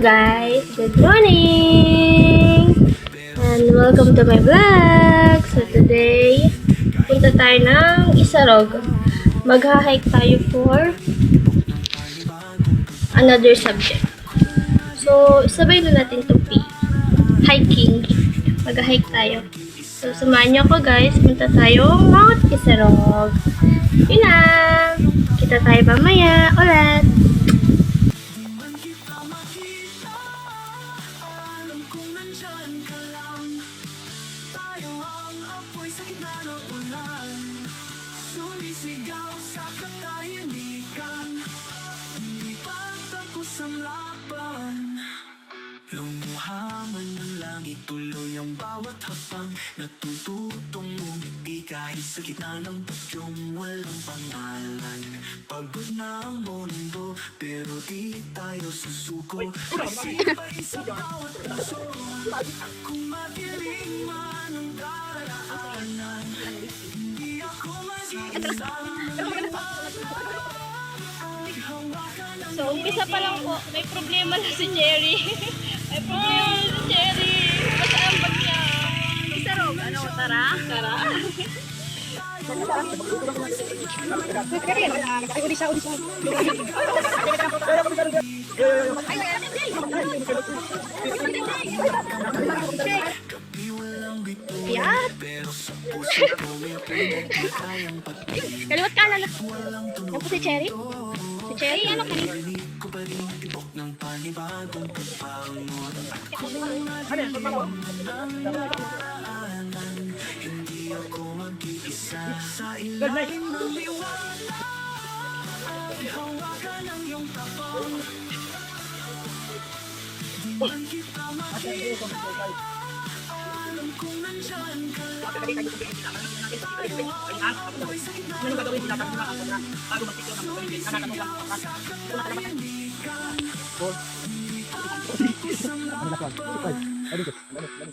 guys! Good morning! And welcome to my vlog! So today, punta tayo ng Isarog. Magha-hike tayo for another subject. So, sabay na natin itong hiking. Mag-hike tayo. So, samahan niyo ako guys. Punta tayo Mount Isarog. Yun na! Kita tayo mamaya ulit! Lumuha man ng langit, tuloy ang bawat hapang natututong umibig kahit sa gitna ng bagyong walang pangalan. Pagod na ang mundo, pero di tayo susuko. Masibay sa bawat puso, kung madilim man ang daraanan, hindi ako mag-iisa. So, umpisa pa lang po, may problema na si Cherry. May problema na si Cherry. Masaan ba niya? Isarog, ano, tara? Tara. Yan. Kaliwat ka na. Yan po si Cherry. Si Cherry, ano ka rin?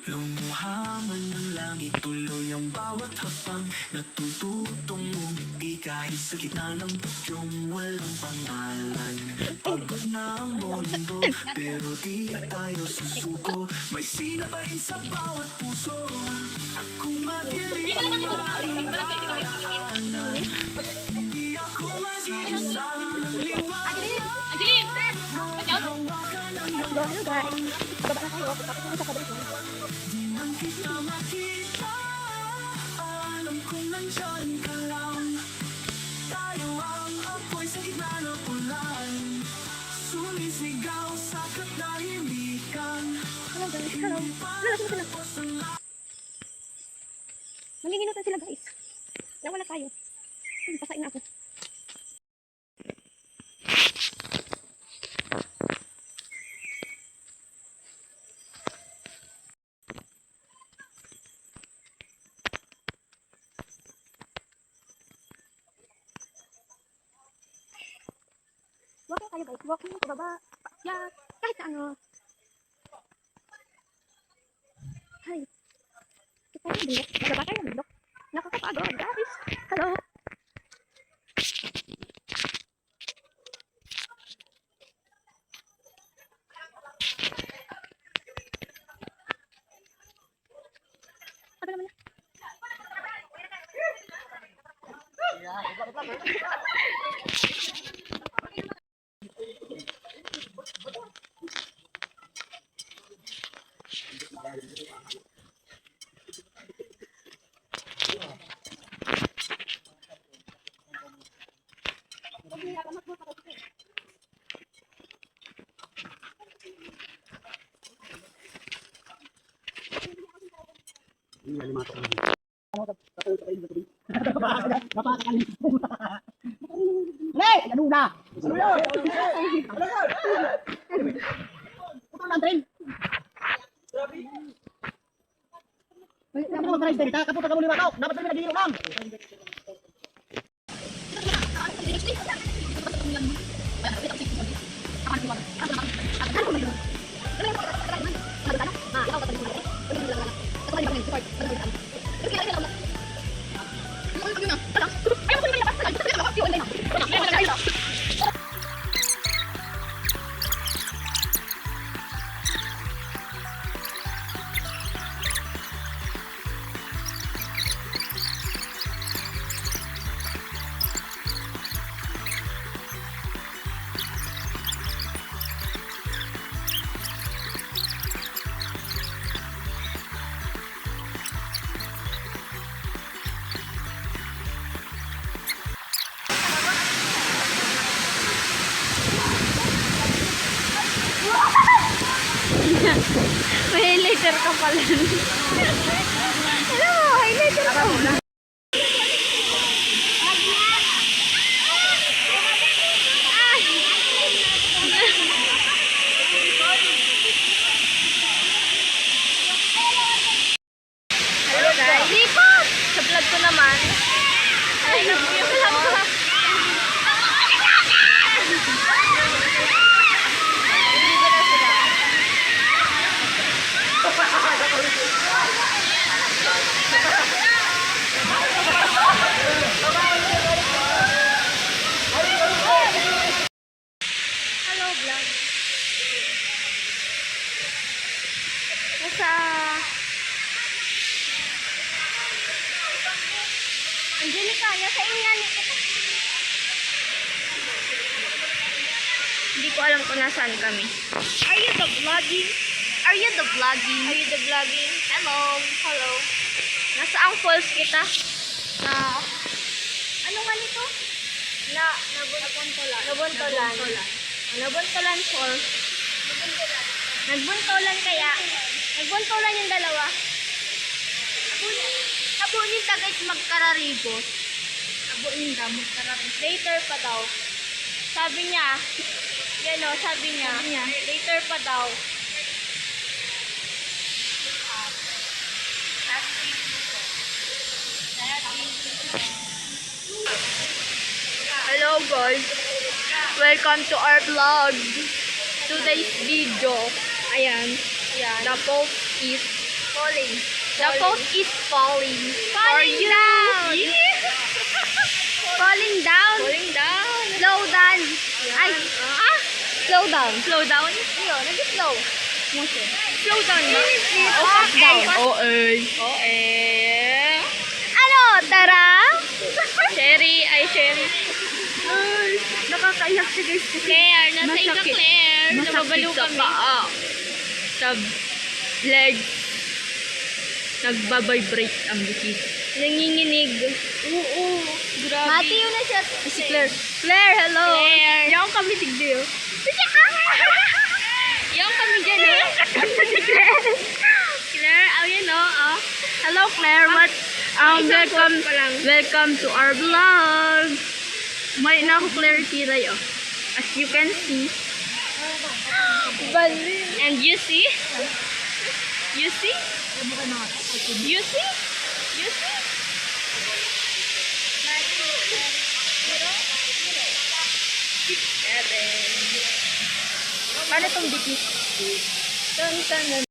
Lumuha man ng langit, tuloy ang bawat hapang natututong umibig kahit sa gitna ng bagyong walang pangalan. Pagod na ang mundo, pero di tayo susuko. May sinabay sa bawat puso, kung madilim ang daraanan, hindi ako mag-iisa. Hello guys. Baba na tayo. Tapos na sa kabalik. Di man kita makita, alam kong nandyan ka lang. Tayo ang apoy sa gitna ng ulan, sumisigaw sa katahimikan. Hello guys. Hello. Manginginutan sila guys. Nawala tayo. Pasain na ako. Walking tayo guys, walking pababa, paakyat, kahit sa ano. Hi. Kita tayo ng bundok, bababa tayo ng bundok. Nakakapagod guys. Hello. Ano naman na? Ano na? Ano yun? Ano yun? Puto na ang train. Dapat naman maray dito. Kaputa ka muli mataw. Dapat namin nagihiro lang. highlighter ka pala. Alam mo, highlighter ka pala. Hello guys. Likot! Sa vlog ko naman. Ay, yung lang ko. Hello vlog. Nasa Angelica, nasa inyan. Hindi ko alam kung nasaan kami. Are you the vlogging? Are you the vlogging? Are you the vlogging? Hello. Hello. Nasa ang falls kita. Na ano nga nito? Nabuntolan. Nabuntolan falls. Nagbuntolan kaya. Nagbuntolan yung dalawa. Habunin ka guys magkararibos. Habunin ka magkararibos. Later pa daw. Sabi niya, yan o, sabi niya, later pa daw. Hello guys. Welcome to our vlog. Today's video. Ayan. The post is falling. The post is falling. Falling down. Falling down. Falling down. Slow down. Ay. Slow down. Slow down? Iyo, nag-slow. Motion. Slow down ba? O up down. Ano? Tara? Cherry. Ay, Cherry. Ay, nakakaiyak si guys. Claire, nasa ika Masakit. Claire. Masakit Nababalo sa kami. paa. Sa leg. Nagbabibrate ang dikit. Nanginginig. Oo. Grabe. Mati yun na siya. Si Claire. Claire, hello. Claire. Yung kami tigdiyo. Yung kami dyan, oh. Claire, ayan, oh. Hello Claire, what? Welcome to our vlog. May na ako Claire tiray oh. As you can see. And you see? You see? You see? You see? Paano tong dikit? Tan.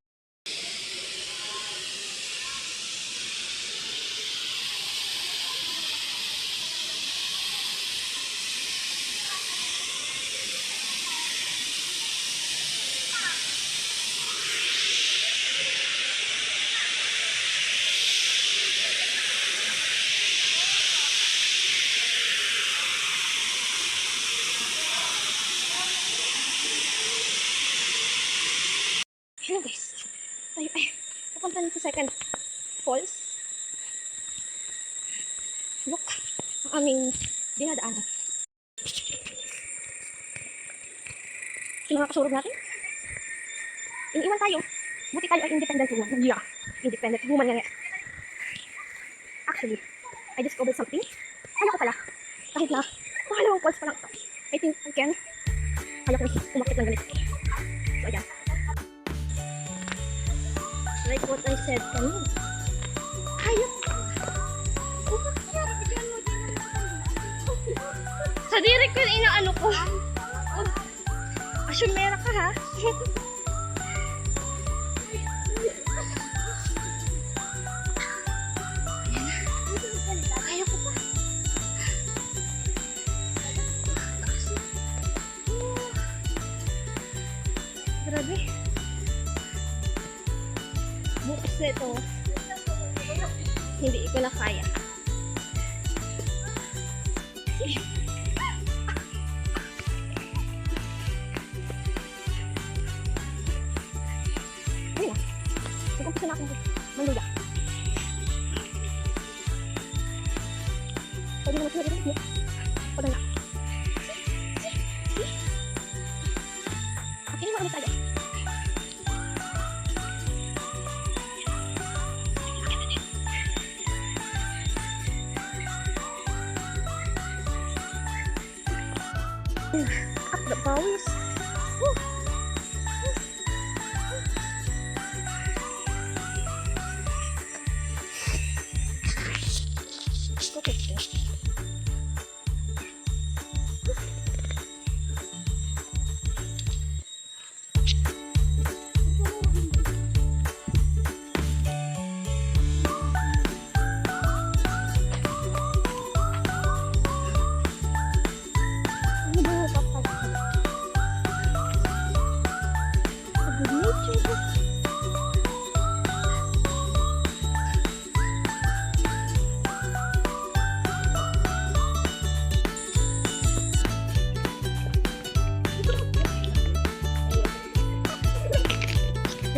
Hello guys. Ay. Pupunta na sa second falls. Look. Ang aming dinadaanan. Sino mga kasurog natin? Iniiwan tayo. Buti tayo ay independent woman. Yeah. Independent woman nga. Actually, I discovered something. Kaya ko pala. Kahit na mahalawang falls pa lang ito. I think I can. Kaya ko na umakit ng ganito. So, ayan. Like what I said kanina. Hayop! Sa diri ko na inaano ko. Asyumera ka ha? Kaya ko pa. Grabe. Bukas na ito. Hindi ko na kaya. Ayun na. Nag-umpisa na akong manluya. Pwede naman sila rin. Pwede na. Okay, ulit tayo. At the pawis.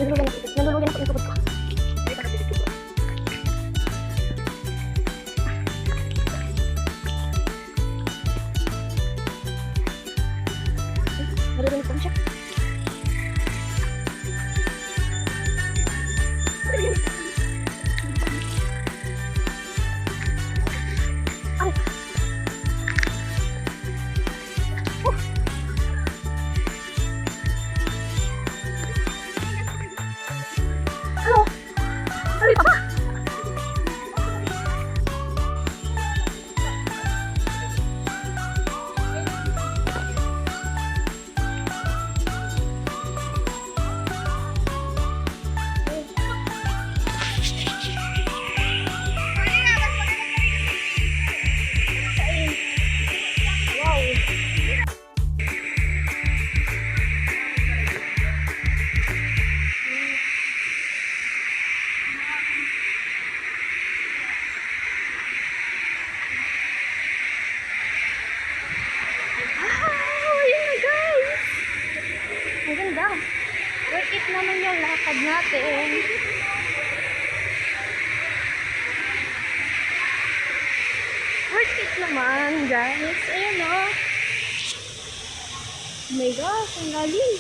Nalulugan ako yung sabot ko. Nalulugan ko siya. Ay. Halo. Hari pa ba? Ang ganda. Worth it naman yung lakad natin. Worth it naman, guys. Ayan o. Oh my gosh, ang lalim.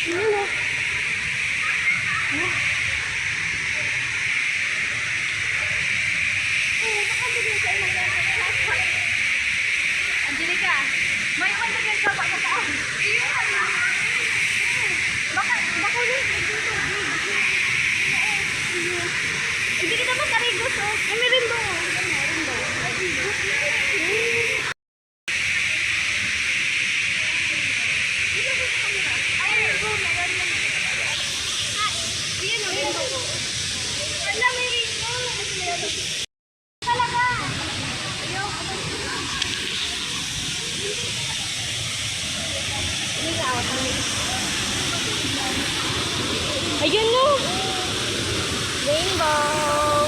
Ayan o. Angelica, may iwan na yung saba ka saan? Baka ulit. Hindi kita makarigos, oh. Ay, may rimbo. Ayun no. Rainbow.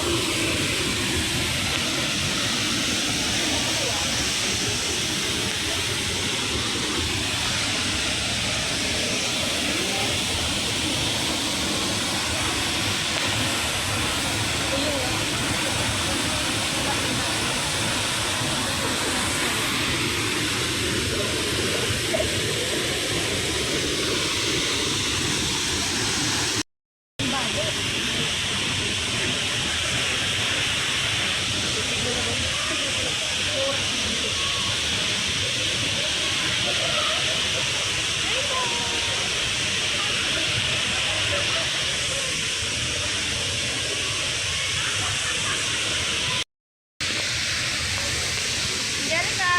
Angelica.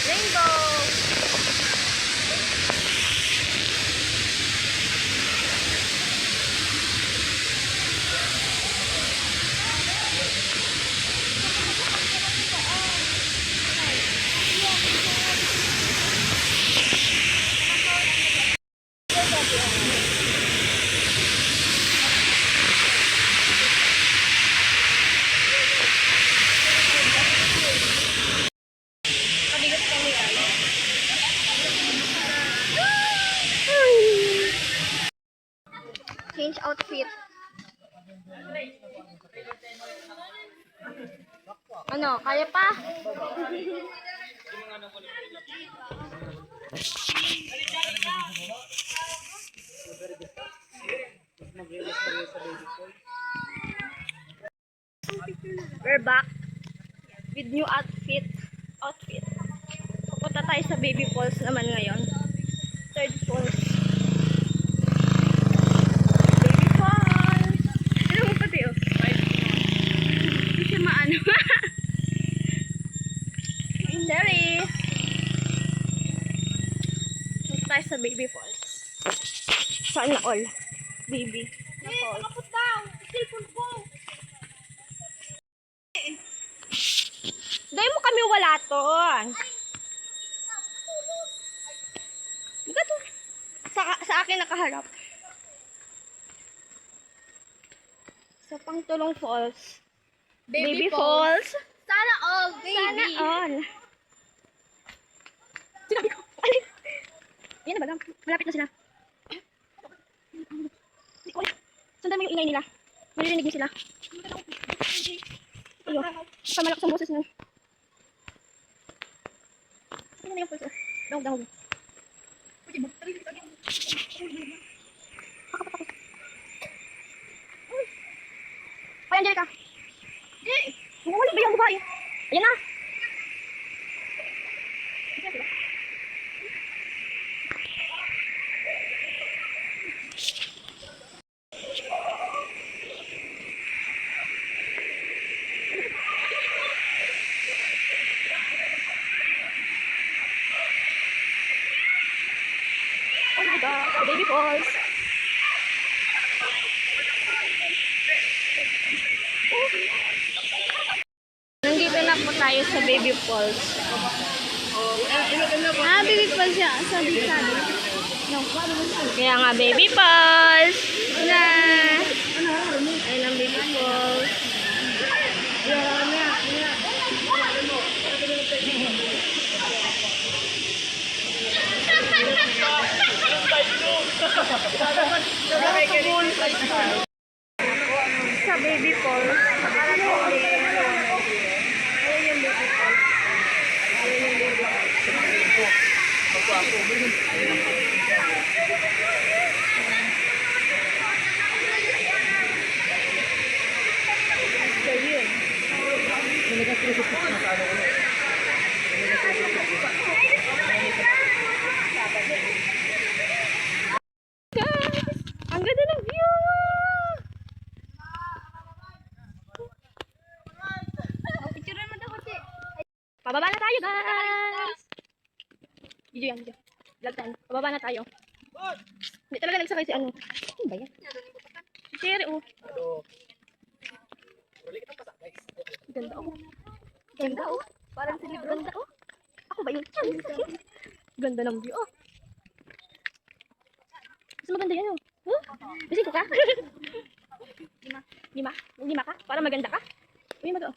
Rainbow. Kabigat kami guys. Change outfit. Ano, kaya pa? We're back with new outfit. Pupunta tayo sa Baby Falls naman ngayon. Third falls. Baby Falls. Ano mo pati oh? Hindi siya maano. Cherry. Pupunta tayo sa Baby Falls. Sana all. Baby. Na falls. Nakapot daw. Cellphone ko. Dahil mo kami wala to. Baga to. Sa akin nakaharap. Sa Pangtulong Falls. Baby Falls. Sana all, Sana all. Sinabi ko. Ay. Yan na ba lang? Malapit na sila. Hindi ko alam. Sundan mo yung ingay nila. Maririnig mo sila. Ayo. Pamalakas ang boses nun. Ano na yung pulso? Dahog. Ay, Angelica. Wala ba yung babae? Ayan na. Oh my God, Baby Falls. Nandito na po tayo sa Baby Falls. Baby Falls siya. Sabi ka. Kaya nga Baby Falls. Na. Ayun ang Baby Falls. Sa Baby Falls. Ayun yung Baby Falls. Guys, ang ganda ng view! Picturean mo daw kasi. Pababa na tayo, guys! Video yan, video. Vlog time. Pababa na tayo. Hindi talaga nagsakay si ano. Ano ba yan? Si Cherry, oh. Ganda, oh. Ganda, oh. Parang silip ganda, oh. Ako ba yun? Ganda ng view, oh. Mas maganda yan, oh. Huh? Kasi ko ka? Lima ka? Para maganda ka? Uy, mag-o.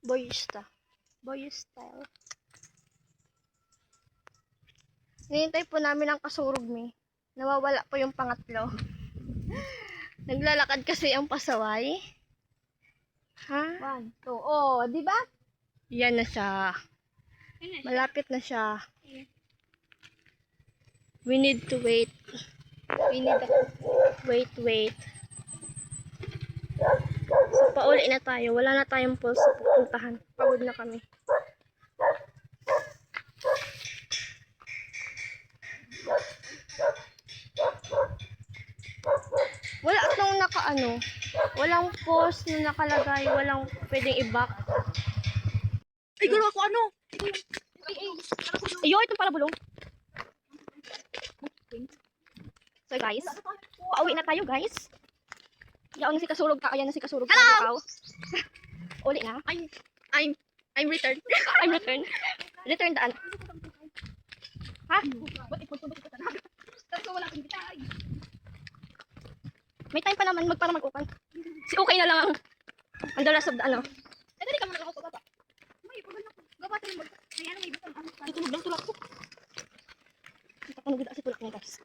Boy style. Hinihintay po namin ang kasurog, me. Nawawala po yung pangatlo. Naglalakad kasi ang pasaway. Ha? 1, 2. Oh, di ba? Yan na siya. Malapit na siya. We need to wait. Wait. So, pauli na tayo. Wala na tayong pulse sa pupuntahan. Pagod na kami. Wala itong naka-ano. Walang post na nakalagay. Walang pwedeng i-back. Ay, gano'n ako ano? Ayun, itong pala bulong. So guys, pauwi na tayo guys. Yaon na si Kasurog ka. Ayan na si Kasurog. Hello! Uli na. I'm returned. I'm returned. Return daan. Ha? May time pa naman para mag-ukay. Si Ukay na lang ang dalas of the ano. Dali ka muna ako pababa. May pagod na. Gaba tayo mag. Ay ano may butang ano. Tutulog lang tulak ko. Kita ko nagda si tulak niya guys.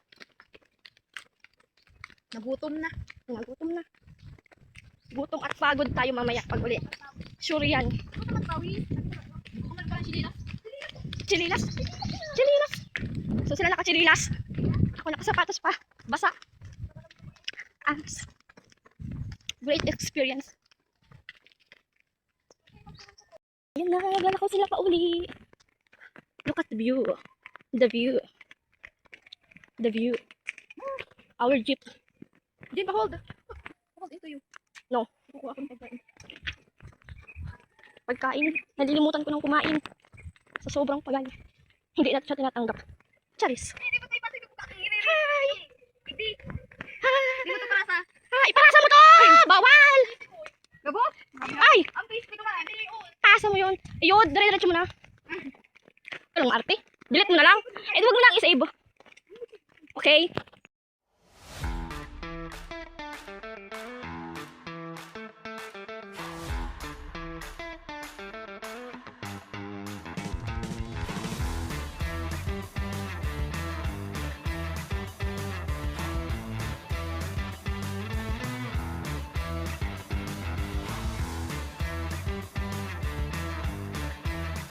Nagutom na. Gutom at pagod tayo mamaya pag uli. Sure yan. Ako naman pawi. Ako man parang sila. Chililas. So sila naka-chililas. Ako nakasapatos pa. Basa. Great experience. Ayan na, lalakaw sila pa uli. Look at the view. The view. The view. Our jeep. Di ba hold? Hold into you. No. Kukuha ko ng pagkain. Pagkain. Nalilimutan ko ng kumain. Sa sobrang pagal. Hindi natin siya tinatanggap. Charis. Hindi ba tayo pasig ang Hi! Hindi. Di ba ito para sa... Ay, ipasa mo to! Bawal! Gabo? Ay! Ang face ko naman. Pasa mo yun. Ayun, dire-diretso mo na. Anong arte? Delete mo na lang. Eh, huwag mo lang i-save. Okay?